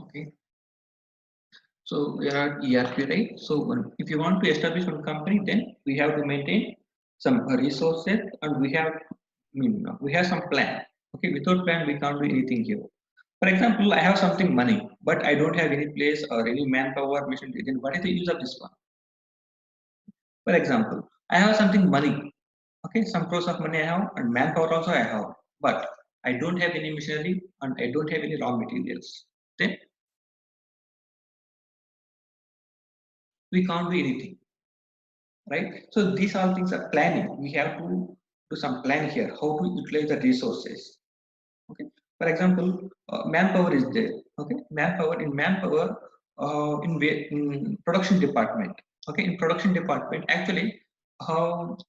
Okay. So we are at ERP, right? So if you want to establish one company, then we have to maintain some resources, and we have some plan. Okay, without plan we can't do anything here. For example, I have something money, but I don't have any place or any manpower, machinery. Then what is the use of this one? For example, I have something money. Okay, some crores of money I have, and manpower also I have, but I don't have any machinery and I don't have any raw materials. Then we can't do anything, right? So these all things are planning. We have to do some plan here, how to utilize the resources. Okay. For example, manpower is there. Okay, manpower in production department. Okay, in production department, actually,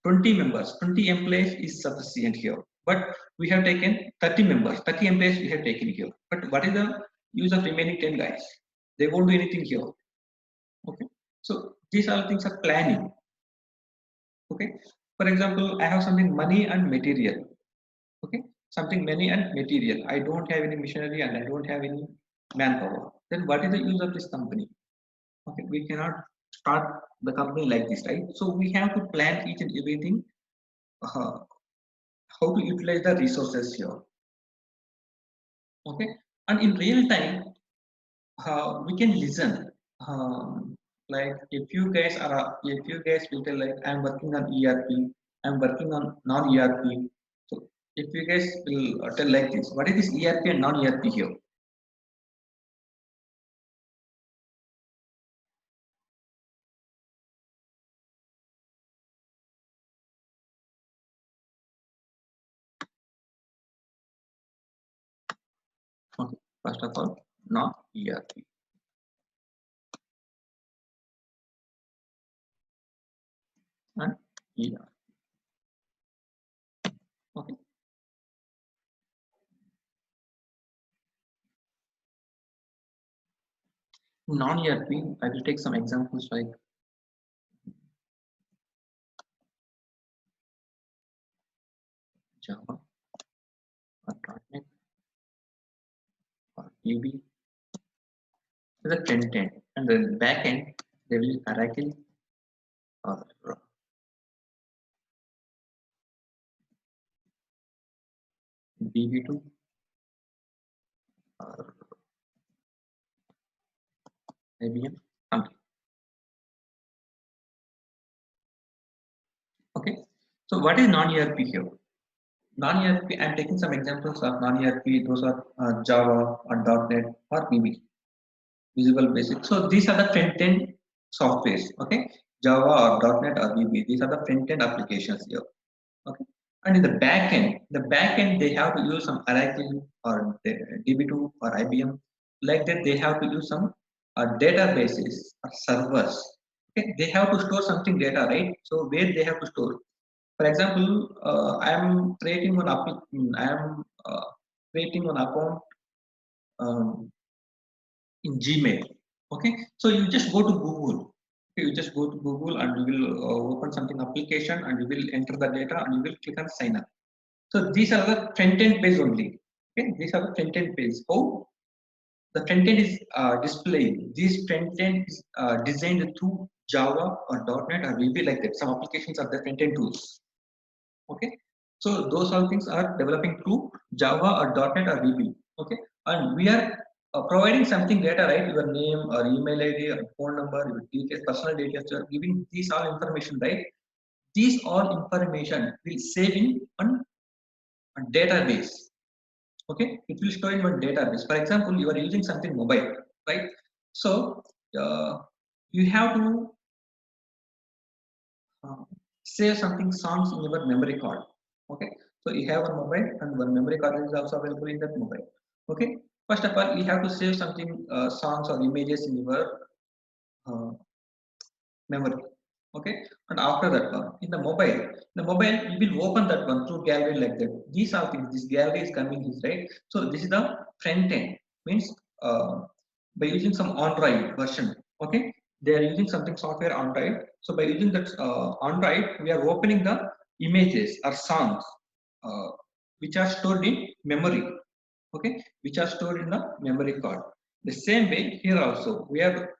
20 members, 20 employees is sufficient here. But we have taken 30 members, 30 employees we have taken here. But what is the use of remaining 10 guys? They won't do anything here. Okay, so these all things are planning. Okay, for example, I have something money and material. Okay, something money and material, I don't have any machinery and I don't have any manpower. Then what is the use of this company? Okay, we cannot start the company like this, right? So we have to plan each and everything, uh, how to utilize the resources here. Okay, and in real time, we can listen. Like if you guys will tell like I'm working on ERP, I'm working on non-ERP. So if you guys will tell like this, what is this ERP and non-ERP here? Okay, first of all, non-ERP and ERP. Okay, non-ERP. I will take some examples like Java or .NET or VB. The front end and the back end. They will Oracle or DB2 or IBM. Something. Okay. So what is non-ERP here? Non-ERP, I'm taking some examples of non-ERP. Those are Java or .NET or VB, Visual Basic. So these are the front-end softwares. Okay, Java or .NET or VB. These are the front-end applications here. Okay, and in the back end they have to use some Oracle or DB2 or IBM. Like that, they have to use some databases or servers. Okay, they have to store something data, right? So where they have to store? For example, I am creating an account um, in Gmail. Okay, so you just go to Google. Okay, you just go to Google and you will open something application and you will enter the data and you will click on sign up. So these are the front end page only. Okay, these are the front end page. How the front end is displayed. This front end is designed through Java or .NET or VB like that. Some applications are the front end tools. Okay, so those all things are developing through Java or .NET or VB. Okay, and we are providing something data, right? Your name or email ID or phone number, your details, personal details. You are giving these all information, right? These all information will save in a database. Okay, it will store in one database. For example, you are using something mobile, right? So uh, you have to uh, save something songs in your memory card. Okay, so you have one mobile and one memory card is also available in that mobile. Okay, first of all you have to save something songs or images in your uh, memory. Okay, and after that one in the mobile you will open that one through gallery like that. These are things, this gallery is coming this, right? So this is the front end, means uh, by using some Android version. Okay, they are using something software Android. So by using that Android, we are opening the images or songs uh, which are stored in memory. Okay, which are stored in the memory card. The same way here also we are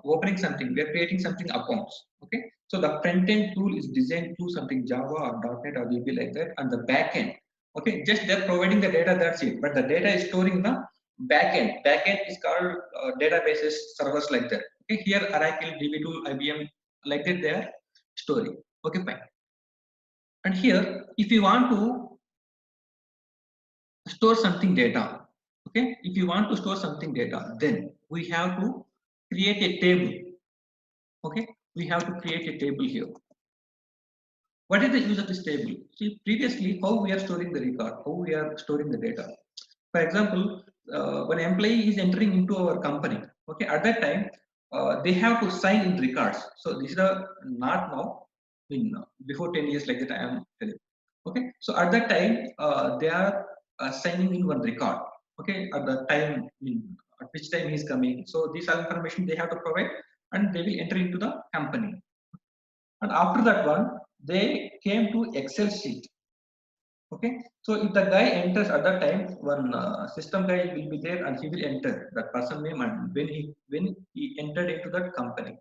opening something, we are creating something accounts. Okay, so the front end tool is designed to something Java or .NET or VB like that, and the back end. Okay, just they're providing the data, that's it. But the data is storing the back end. Back end is called databases, servers like that. Okay, here Oracle, DB2, IBM, like that they are storing. Okay, fine. And here, if you want to store something data, okay, if you want to store something data, then we have to create a table. Okay, we have to create a table here. What is the use of this table? See, previously how we are storing the record, how we are storing the data. For example, when an employee is entering into our company, okay, at that time they have to sign in records. So this is not now, in before 10 years like that I am telling. Okay, so at that time they are signing in one record. Okay, at the time, at which time he is coming, so these are information they have to provide, and they will enter into the company. And after that one, they came to Excel sheet. Okay, so if the guy enters at that time, one system guy will be there and he will enter that person name, and when he entered into that company,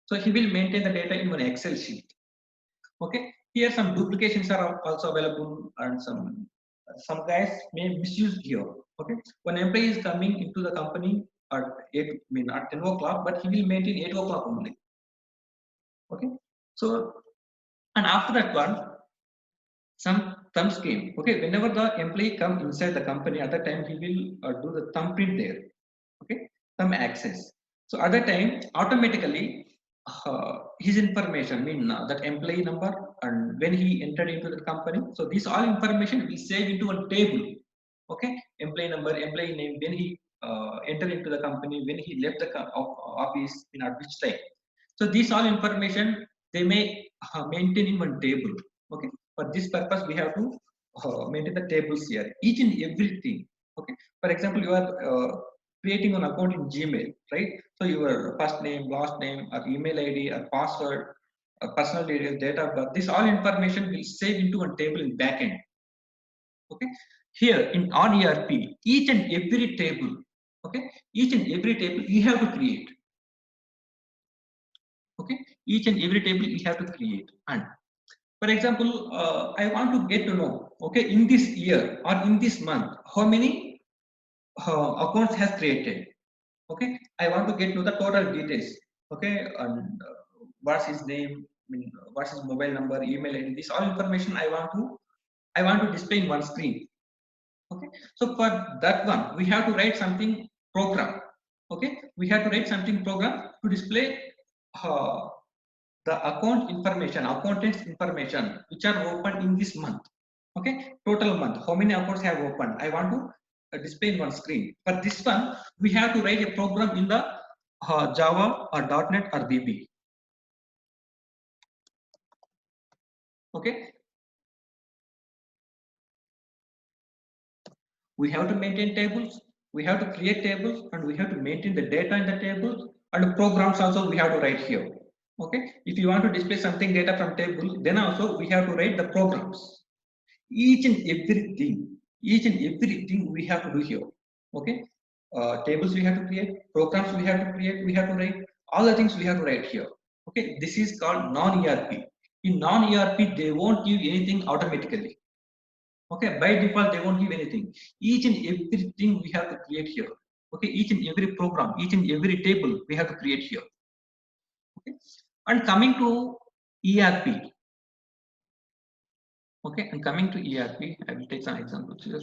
so he will maintain the data in one Excel sheet. Okay, here some duplications are also available, and some guys may misuse here. Okay, when employee is coming into the company at 8, at 10 o'clock, but he will maintain 8 o'clock only. Okay, so and after that one, some thumbs came. Okay, whenever the employee come inside the company, at that time he will do the thumbprint there. Okay, thumb access. So at that time automatically his information, that employee number and when he entered into the company, so this all information will save into a table. Okay, employee number, employee name, when he entered into the company, when he left the office, at which time. So these all information they may maintain in one table. Okay, for this purpose we have to maintain the tables here, each and everything. Okay, for example, you are creating an account in Gmail, right? So your first name, last name, or email ID, or password, personal details, data of birth, this all information will save into one table in backend. Okay, here in on ERP, each and every table, okay, each and every table you have to create. Okay, each and every table you have to create. And for example, I want to get to know, okay, in this year or in this month, how many accounts has created. Okay, I want to get to the total details. Okay, and what's his name, what's his mobile number, email ID, this all information I want to display in one screen. Okay, so for that one we have to write something program. Okay, we have to write something program to display uh, the account information, accountants information which are open in this month. Okay, total month, how many accounts have opened, I want to display in one screen. For this one we have to write a program in the Java or .NET or VB. Okay, we have to maintain tables, we have to create tables, and we have to maintain the data in the tables, and programs also we have to write here. Okay, if you want to display something data from table, then also we have to write the programs, each and everything, each and everything we have to do here. Okay, tables we have to create, programs we have to create, we have to write, all the things we have to write here. Okay, this is called non-ERP. In non-ERP they won't give anything automatically. Okay, by default they won't give anything, each and everything we have to create here. Okay, each and every program, each and every table we have to create here. Okay, and coming to ERP. Okay, and coming to ERP, I will take some examples here.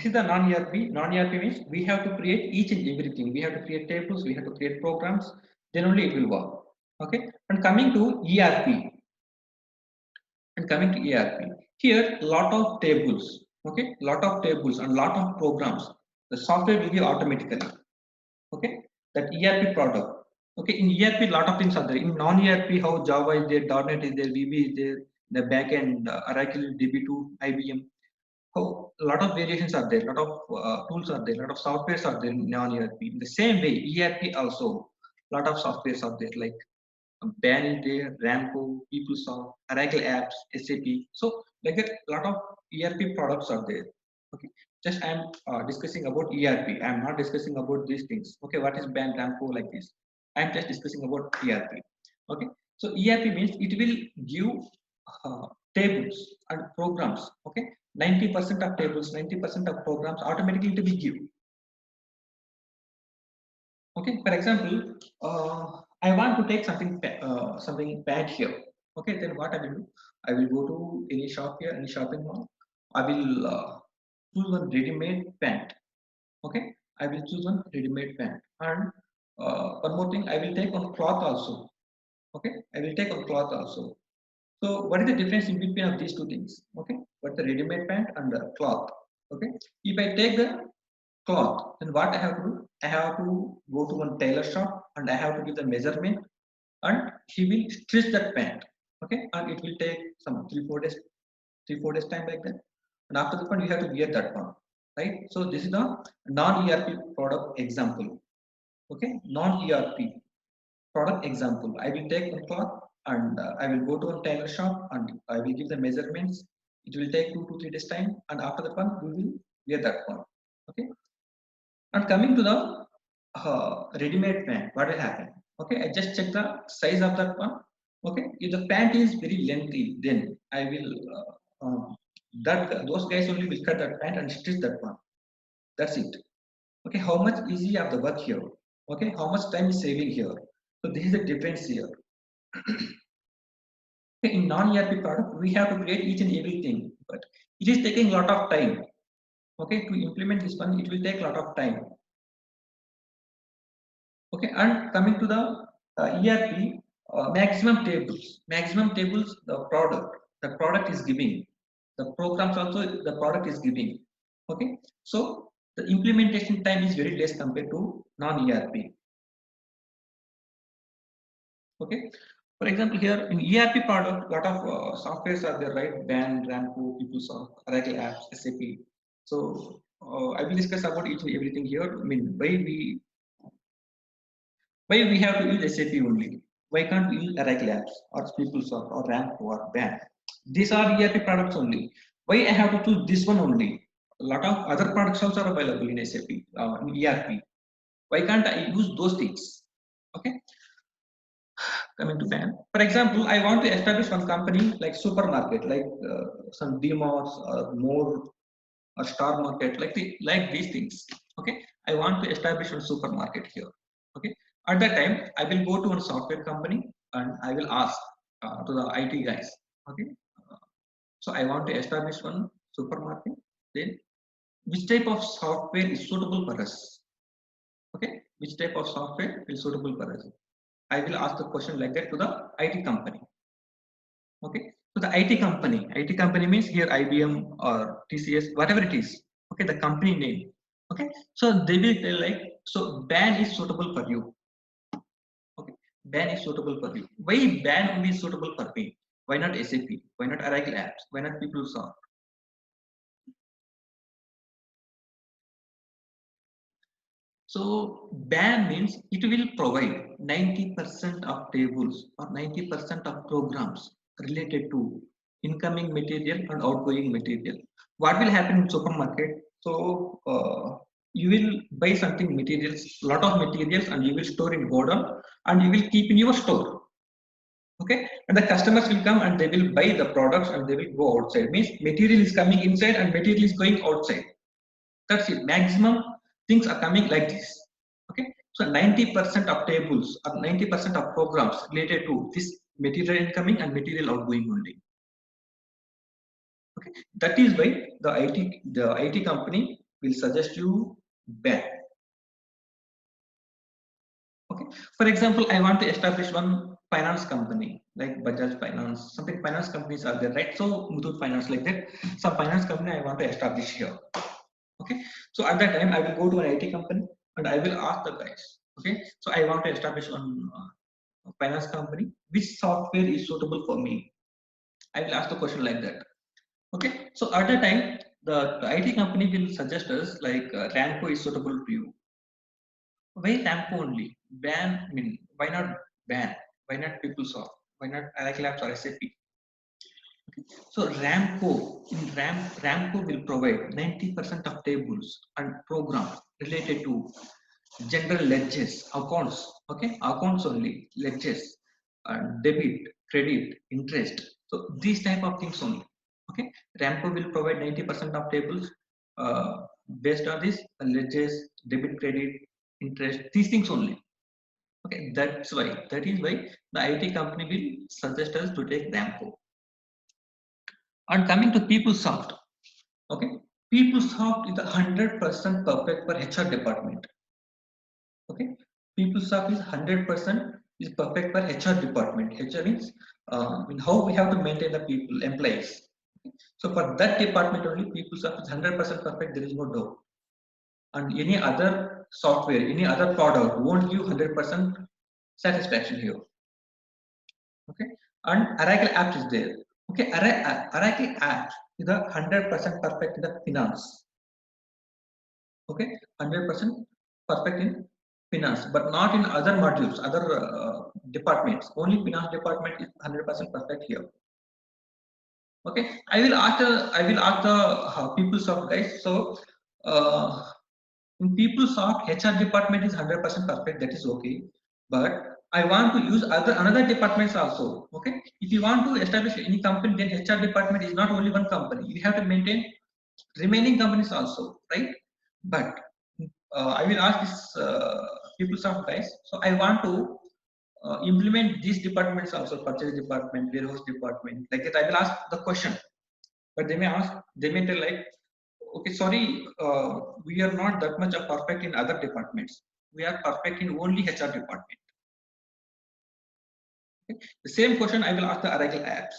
is the non-ERP. Non-ERP means we have to create each and everything. We have to create tables, we have to create programs, then only it will work. Okay. And coming to ERP, here lot of tables, okay, lot of tables and lot of programs. The software will be automatically, okay, that ERP product. Okay, in ERP, lot of things are there. In non-ERP, how Java is there, .NET is there, VB is there, the backend, Oracle, DB2, IBM. How a lot of variations are there, lot of tools are there, lot of softwares are there in non-ERP. In the same way, ERP also, lot of softwares are there like BAN is there, Ramco, PeopleSoft, Oracle Apps, SAP. So like a lot of ERP products are there. Okay, just I'm discussing about ERP. I'm not discussing about these things. Okay, what is BAN, Ramco, like this? I'm just discussing about ERP. Okay, so ERP means it will give tables and programs. Okay, 90% of tables, 90% of programs automatically to be given. Okay, for example, I want to take something bad here. Okay, then what I will do? I will go to any shop here, any shopping mall. I will choose one ready-made pant. Okay, I will choose one ready-made pant. And one more thing, I will take on cloth also. Okay, I will take on cloth also. So what is the difference in between of these two things? Okay, what the ready-made pant and the cloth? Okay, if I take the cloth, then what I have to do? I have to go to one tailor shop and I have to give the measurement and he will stitch that pant. Okay, and it will take some 3-4 days, 3-4 days time like that. And after that one, you have to wear that one, right? So this is the non-ERP product example. Okay, non-ERP product example. I will take one cloth and I will go to a tailor shop and I will give the measurements. It will take 2 to 3 days time, and after that one, we will wear that one. Okay. And coming to the ready-made pant, what will happen? Okay, I just check the size of that one. Okay, if the pant is very lengthy, then I will those guys only will cut that pant and stitch that one. That's it. Okay, how much easy of the work here? Okay, how much time is saving here? So this is the difference here. Okay, in non-ERP product, we have to create each and everything, but it is taking a lot of time. Okay, to implement this one, it will take a lot of time. Okay, and coming to the ERP, maximum tables, the product is giving, the programs also the product is giving. Okay, so the implementation time is very less compared to non-ERP. Okay, for example, here in ERP product, lot of softwares are there, right? BAN, Ramco, PeopleSoft, Oracle Apps, SAP. So I will discuss about each and everything here. I mean, why we have to use SAP only? Why can't we use Oracle Apps or PeopleSoft or Ramco or BAN? These are ERP products only. Why I have to choose this one only? A lot of other products also are available in SAP, in ERP. Why can't I use those things? Okay. Coming to BAN. For example, I want to establish one company like supermarket, like some DMarts or more or Star Market, like these things. Okay. I want to establish one supermarket here. Okay. At that time, I will go to one software company and I will ask to the IT guys. Okay. So I want to establish one supermarket. Then, which type of software is suitable for us? Okay. Which type of software is suitable for us? I will ask the question like that to the IT company. Okay. So the IT company means here IBM or TCS, whatever it is. Okay. The company name. Okay. So they will tell like, so BAN is suitable for you. Okay, BAN is suitable for you. Why BAN only is suitable for me? Why not SAP? Why not Oracle Apps? Why not PeopleSoft? So BAN means it will provide 90% of tables or 90% of programs related to incoming material and outgoing material. What will happen in supermarket? So you will buy something materials, lot of materials, and you will store in godown and you will keep in your store. Okay, and the customers will come and they will buy the products and they will go outside. Means material is coming inside and material is going outside. That's it. Maximum things are coming like this. Okay, so 90% of tables or 90% of programs related to this material incoming and material outgoing only. Okay, that is why the IT company will suggest you Ben. Okay. For example, I want to establish one finance company like Bajaj Finance. Something finance companies are there, right? So Muthoot Finance, like that. Some finance company I want to establish here. Okay. So at that time, I will go to an IT company and I will ask the guys. Okay. So I want to establish one finance company. Which software is suitable for me? I will ask the question like that. Okay. So at that time, the IT company will suggest us like Ramco is suitable to you. Why Ramco only? Ban, I mean, why not ban? Why not PeopleSoft? Why not Oracle Labs or SAP? So Ramco will provide 90% of tables and programs related to general ledgers, accounts, okay, accounts only, ledgers, debit, credit, interest. So these type of things only. Okay, Ramco will provide 90% of tables based on this ledgers, debit, credit, interest, these things only. Okay, that is why the IT company will suggest us to take Ramco. And coming to PeopleSoft, okay, PeopleSoft is 100% perfect for HR department. Okay, PeopleSoft is 100% is perfect for HR department. HR means how we have to maintain the people, employees. Okay? So for that department only, PeopleSoft is 100% perfect. There is no doubt. And any other software, any other product won't give 100% satisfaction here. Okay, and Oracle Apps is there. Okay, Oracle Apps is the 100% perfect in the finance. Okay, 100% perfect in finance, but not in other modules, other departments. Only finance department is 100% perfect here. Okay, I will ask the PeopleSoft guys. So in PeopleSoft, HR department is 100% perfect. That is okay, but I want to use another departments also. Okay, if you want to establish any company, then HR department is not only one company. You have to maintain remaining companies also, right? But I will ask this PeopleSoft guys. So I want to implement these departments also, purchase department, warehouse department, like that. I will ask the question, but they may tell like, okay, sorry, we are not that much perfect in other departments. We are perfect in only HR department. Okay? The same question I will ask the Oracle Apps.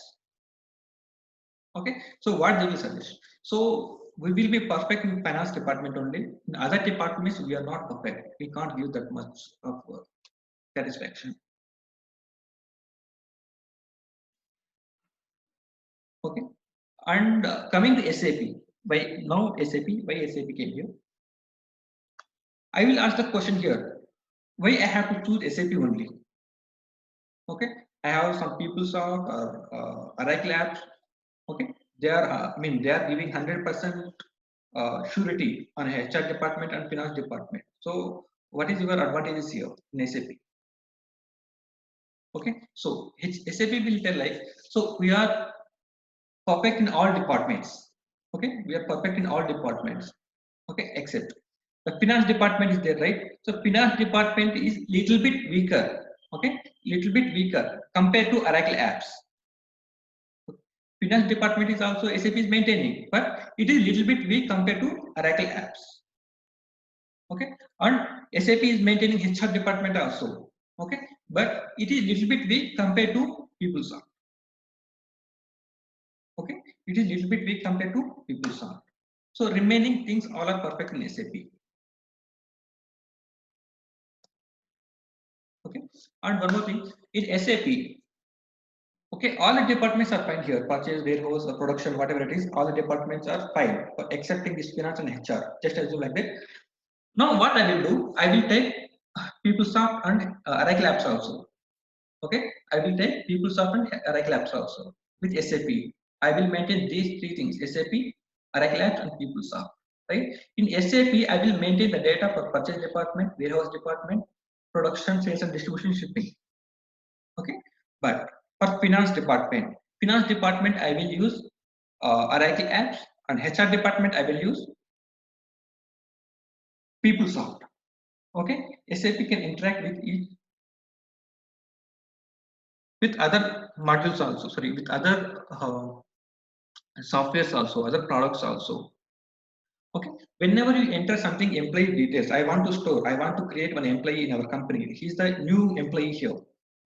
Okay, so what they will suggest? So we will be perfect in finance department only. In other departments, we are not perfect. We can't give that much of satisfaction. Okay, and coming to SAP, why now SAP? Why SAP came here? I will ask the question here. Why I have to choose SAP only? Okay, I have some PeopleSoft or Oracle Apps. Okay, they are they are giving 100% surety on HR department and finance department. So what is your advantages here in SAP? Okay, so SAP will tell like, so we are perfect in all departments. Okay, we are perfect in all departments. Okay, except the finance department is there, right? So finance department is little bit weaker. Okay, little bit weaker compared to Oracle Apps. Finance department is also SAP is maintaining, but it is little bit weak compared to Oracle Apps. Okay, and SAP is maintaining HR department also. Okay, but it is little bit weak compared to PeopleSoft. Okay, it is little bit weak compared to PeopleSoft. So remaining things all are perfect in SAP. Okay, and one more thing in SAP. Okay, all the departments are fine here. Purchase, warehouse, or production, whatever it is, all the departments are fine, excepting this finance and HR. Just assume like that. Now, what I will do, I will take PeopleSoft and Oracle Apps also. Okay, I will take PeopleSoft and Oracle Apps also with SAP. I will maintain these three things: SAP, Oracle Apps, and PeopleSoft. Right? In SAP, I will maintain the data for purchase department, warehouse department, production, sales, and distribution, shipping. Okay, but for finance department, I will use Oracle Apps, and HR department I will use PeopleSoft. Okay, SAP can interact with each with other modules also. Sorry, with other softwares also, other products also. Okay, whenever you enter something employee details, I want to store, I want to create one employee in our company. He's the new employee here.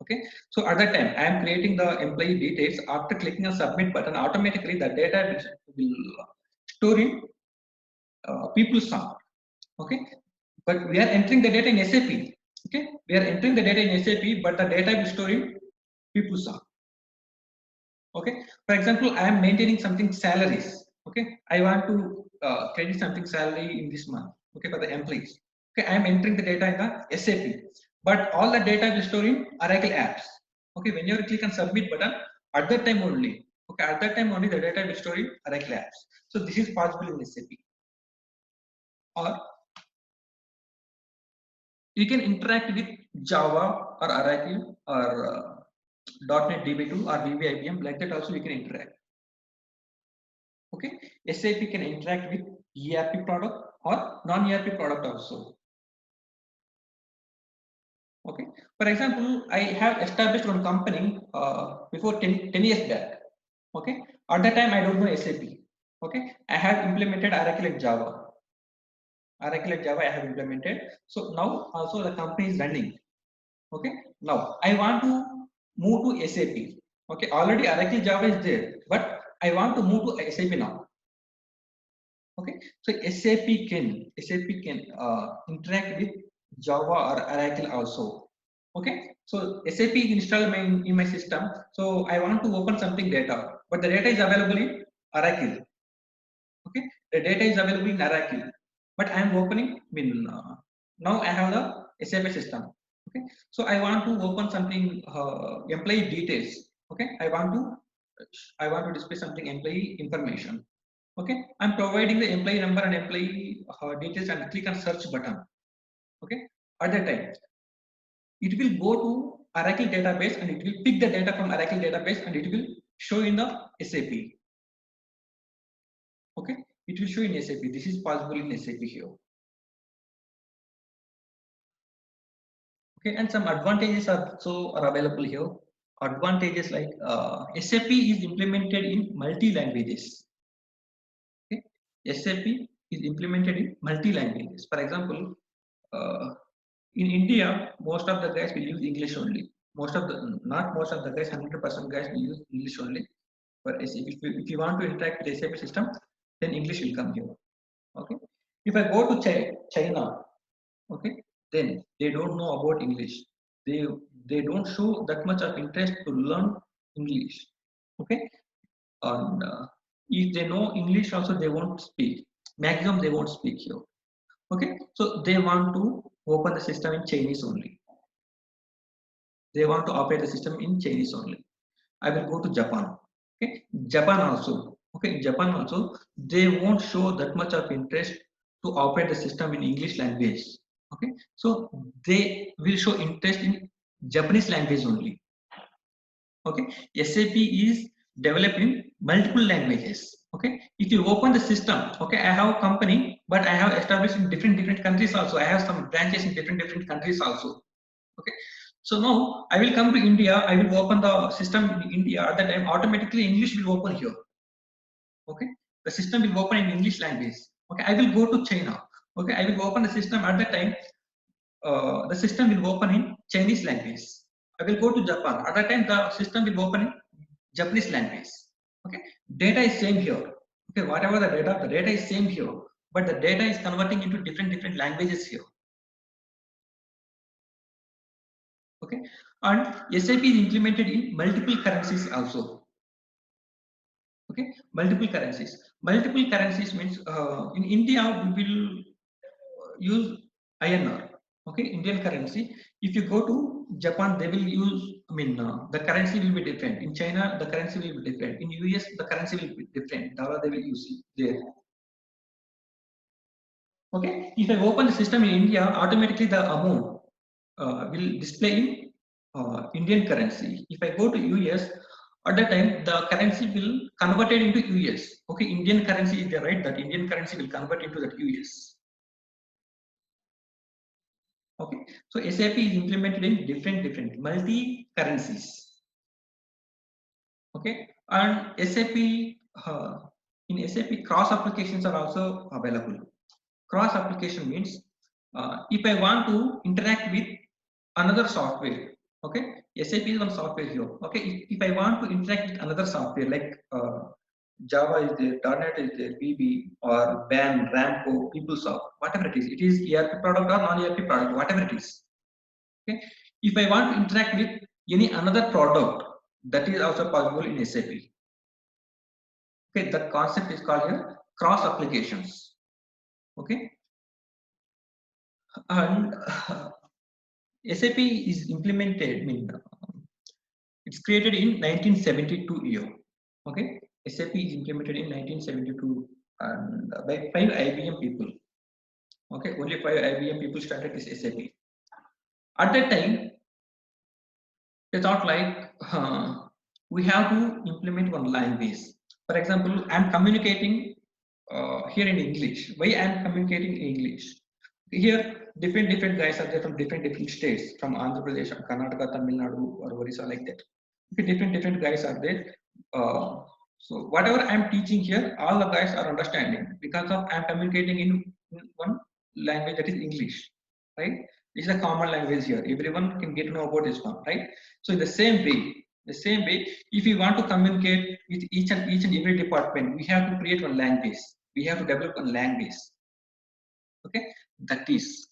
Okay, so at that time I am creating the employee details. After clicking a submit button, automatically the data will store in PeopleSoft. Okay, but we are entering the data in SAP. Okay, we are entering the data in SAP, but the data will store in PeopleSoft. Okay, for example, I am maintaining something salaries. Okay, I want to credit something salary in this month. Okay, for the employees. Okay, I am entering the data in the SAP, but all the data will store in Oracle apps. Okay, when you click on submit button, at that time only. Okay, at that time only the data will store in Oracle apps. So this is possible in SAP. Or you can interact with Java or Oracle or .NET DB2 or VBIPM, like that also you can interact. Okay, SAP can interact with ERP product or non-ERP product also. Okay, for example, I have established one company before 10 years back. Okay, at that time I don't know SAP. Okay, I have implemented Oracle and Java. Oracle and Java I have implemented. So now also the company is running. Okay, now I want to move to SAP. Okay, already Oracle Java is there, but I want to move to SAP now. Okay, so SAP can interact with Java or Oracle also. Okay, so SAP is installed in my system. So I want to open something data, but the data is available in Oracle. Okay, the data is available in Oracle, but I am opening. Now I have the SAP system. Okay, so I want to open something employee details. Okay, I want to display something employee information. Okay, I'm providing the employee number and employee details and click on search button. Okay, at that time it will go to Oracle database and it will pick the data from Oracle database and it will show in the SAP. Okay, it will show in SAP. This is possible in SAP here. Okay, and some advantages are available here. Advantages like SAP is implemented in multi languages. Okay, SAP is implemented in multi languages. For example, in India, most of the guys will use English only. Not most of the guys, 100% guys will use English only. But if you want to interact with SAP system, then English will come here. Okay. If I go to China, okay, then they don't know about English. They don't show that much of interest to learn English. Okay, and if they know English also, they won't speak. Maximum they won't speak here. Okay, so they want to open the system in Chinese only. They want to operate the system in Chinese only. I will go to Japan. Okay, Japan also. Okay, Japan also, they won't show that much of interest to operate the system in English language. Okay, so they will show interest in Japanese language only. Okay, SAP is developing multiple languages. Okay, if you open the system, okay, I have a company, but I have established in different countries also. I have some branches in different countries also. Okay, so now I will come to India. I will open the system in India. At that time, automatically English will open here. Okay, the system will open in English language. Okay, I will go to China. Okay, I will open the system. At that time, the system will open in Chinese language. I will go to Japan. At that time, the system will open in Japanese language. Okay, data is same here. Okay, whatever the data is same here, but the data is converting into different languages here. Okay, and SAP is implemented in multiple currencies also. Okay, multiple currencies. Multiple currencies means in India we will use INR. Okay, Indian currency. If you go to Japan, they will use. The currency will be different. In China, the currency will be different. In US, the currency will be different. Dollar they will use there. Okay, if I open the system in India, automatically the amount will display in Indian currency. If I go to US, at that time the currency will convert it into US. Okay, Indian currency is there, right? That Indian currency will convert into that US. Okay, so SAP is implemented in different multi currencies. Okay, and SAP in SAP, cross applications are also available. Cross application means if I want to interact with another software, okay, SAP is one software here. Okay, if I want to interact with another software like Java is there, .NET is there, VB or BAM, Ramco, PeopleSoft, whatever it is ERP product or non-ERP product, whatever it is. Okay, if I want to interact with any another product, that is also possible in SAP. Okay, the concept is called here cross applications. Okay, and SAP is implemented. It's created in 1972 year. Okay, SAP is implemented in 1972 and by 5 IBM people. Okay, only 5 IBM people started this SAP. At that time, they thought like we have to implement one language. For example, I'm communicating here in English. Why I'm communicating in English? Here, different guys are there from different states, from Andhra Pradesh, Karnataka, Tamil Nadu, or Orissa, like that. Okay, different guys are there. So whatever I'm teaching here, all the guys are understanding because of I'm communicating in one language, that is English, right? This is a common language here. Everyone can get to know about this one, right? So in the same way, if we want to communicate with each and every department, we have to create one language. We have to develop one language. Okay, that is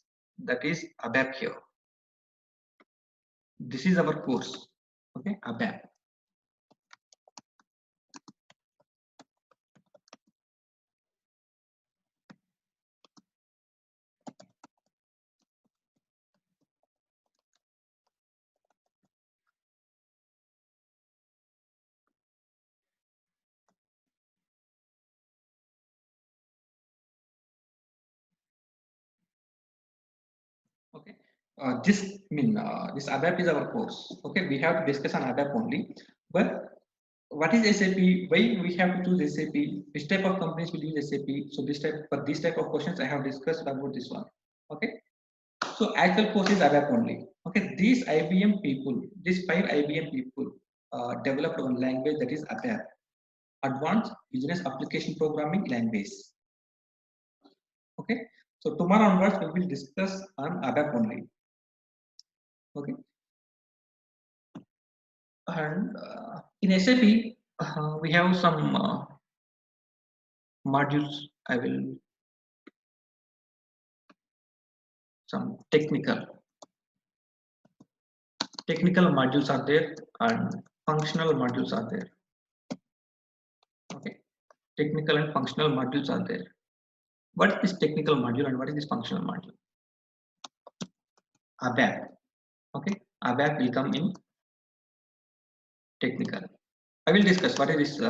ABAP here. This is our course. Okay, ABAP. Okay, this ABAP is our course. Okay, we have to discuss on ABAP only. But what is SAP? Why we have to choose SAP? Which type of companies will use SAP? So this type of questions I have discussed about this one. Okay, so actual course is ABAP only. Okay, these IBM people, these 5 IBM people developed one language, that is ABAP, Advanced Business Application Programming Language. Okay, so tomorrow onwards we will discuss on ABAP only. Okay, and in SAP we have some modules. I will some technical modules are there and functional modules are there. Okay, technical and functional modules are there. What is technical module and what is this functional module? ABAP. Okay, ABAP will come in technical. I will discuss what is this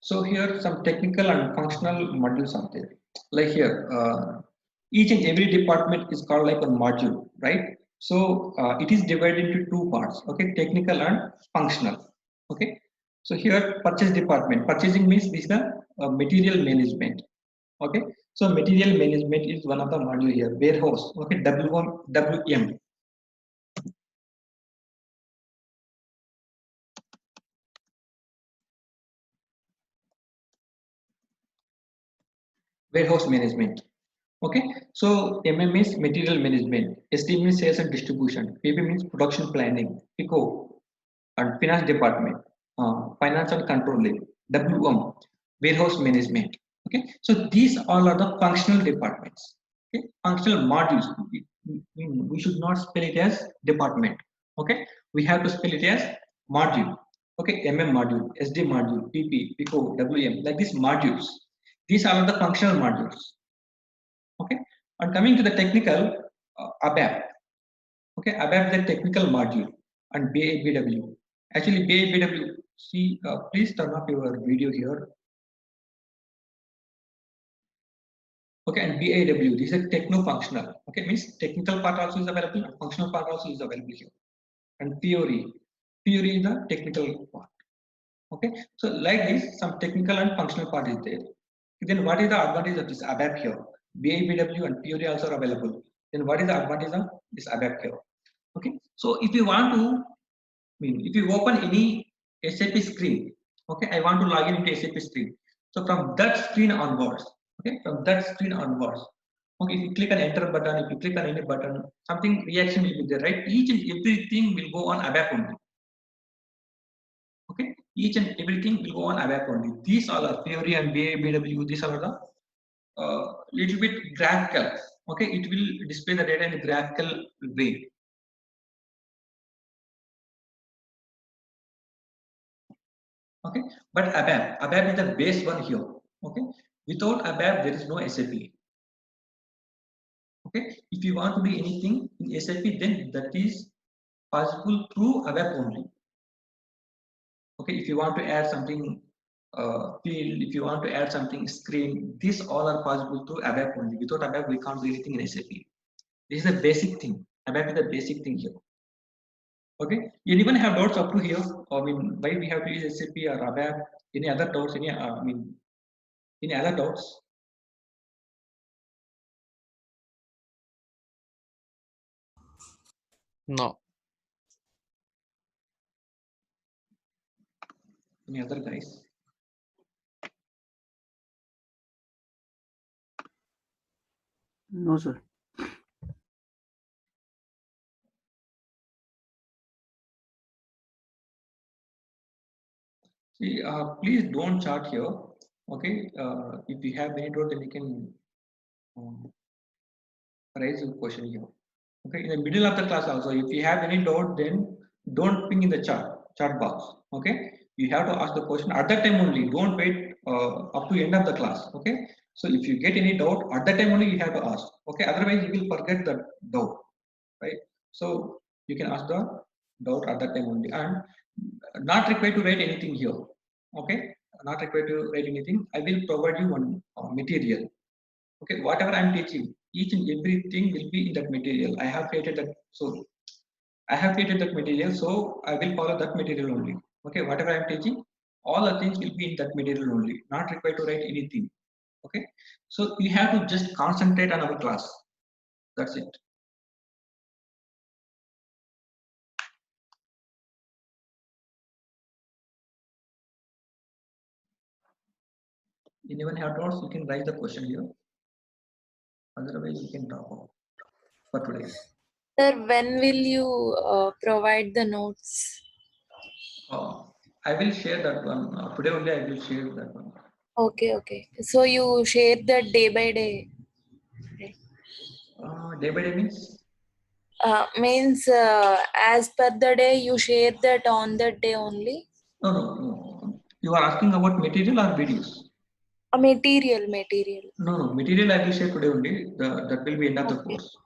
so here some technical and functional modules are there. Like here, each and every department is called like a module, right? So it is divided into 2 parts. Okay, technical and functional. Okay, so here purchase department. Purchasing means this is the material management. Okay, so material management is one of the module here. Warehouse. Okay, WM. Warehouse management. Okay, so MM is material management, SD means sales and distribution, PP means production planning, FICO and finance department, finance and controlling, WM, warehouse management. Okay, so these all are the functional departments. Okay, functional modules. we should not spell it as department. Okay, we have to spell it as module. Okay, module, SD module, PP, PICO, WM, like these modules. These are the functional modules. Okay, and coming to the technical, ABAP. Okay, ABAP is a technical module, and BABW. Actually, BABW. See, please turn off your video here. Okay, and BAW, this is techno-functional. Okay, means technical part also is available, and functional part also is available here. And theory is the technical part. Okay, so like this, some technical and functional part is there. Then what is the advantage of this ABAP here? BABW and theory also are available. Then what is the advantage of this ABAP here? Okay, so if you want to, if you open any SAP screen, okay, I want to log in into SAP screen. So from that screen onwards, okay, from that screen onwards, okay, if you click on enter button, if you click on any button, something reaction will be there, right? Each and everything will go on ABAP only. Okay, each and everything will go on ABAP only. These all are theory and BABW. These are the little bit graphical. Okay, it will display the data in a graphical way. Okay, but ABAP is the base one here. Okay, without ABAP there is no SAP. Okay, if you want to do anything in SAP, then that is possible through ABAP only. Okay, if you want to add something field, if you want to add something screen, these all are possible through ABAP only. Without ABAP, we can't do anything in SAP. This is the basic thing. ABAP is the basic thing here. Okay, anyone have doubts up to here? I mean, why we have to use SAP or ABAP? Any other doubts? Any any other doubts? No. Any other guys? No, sir. See, please don't chat here. Okay, if you have any doubt, then you can raise a question here. Okay, in the middle of the class also, if you have any doubt, then don't ping in the chat box. Okay, you have to ask the question at that time only. Don't wait up to end of the class. Okay, so if you get any doubt at that time only, you have to ask. Okay, otherwise you will forget the doubt, right? So you can ask the doubt at that time only, and not required to write anything here. Okay, not required to write anything. I will provide you one material. Okay, whatever I'm teaching, each and everything will be in that material. I have created that, so I have created that material, so I will follow that material only. Okay, whatever I'm teaching, all the things will be in that material only, not required to write anything. Okay, so you have to just concentrate on our class. That's it. Anyone have doubts? You can write the question here. Otherwise, you can drop out for today. Sir, when will you provide the notes? I will share that one. Today only I will share that one. Okay, okay. So you share that day by day? Day by day means? Means as per the day you share that on that day only? No. You are asking about material or videos? Material. No. Material I will share today only. That will be end of the course.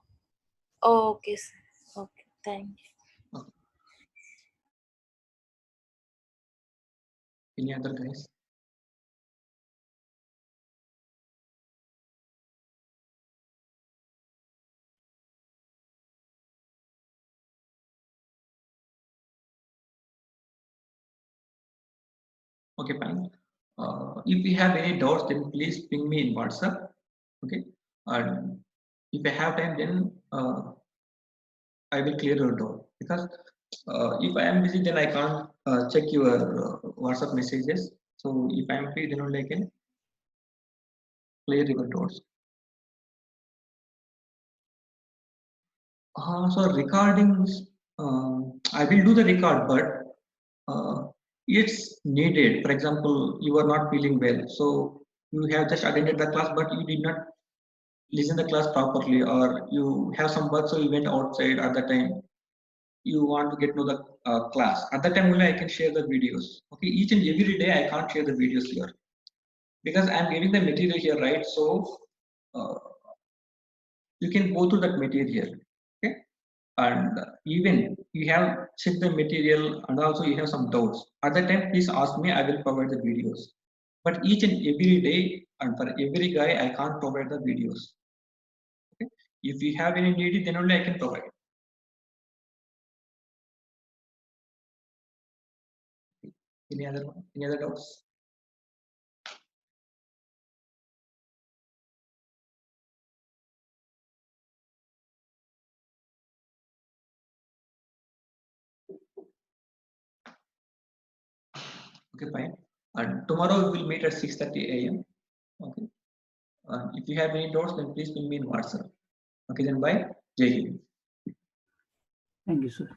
Oh, okay, sir. Okay, thank you. Okay. Any other guys? Okay, fine. If you have any doubts, then please ping me in WhatsApp. Okay, and if I have time, then I will clear your doubt, because if I am busy, then I can't check your WhatsApp messages. So if I am free, then only I can clear your doubts. So recordings, I will do the record, but it's needed. For example, you are not feeling well, so you have just attended the class, but you did not listen the class properly, or you have some work, so you went outside at the time. You want to get to the class. At that time only I can share the videos. Okay, each and every day I can't share the videos here because I'm giving the material here, right? So you can go through that material. Okay, and even you have checked the material and also you have some doubts. At that time, please ask me. I will provide the videos. But each and every day and for every guy, I can't provide the videos. Okay, if you have any need, then only I can provide. Any other one? Any other doubts? Okay, fine. And tomorrow we will meet at 6:30 a.m. Okay. If you have any doubts, then please ping me in WhatsApp. Okay, then bye. Jai Hind. Thank you, sir.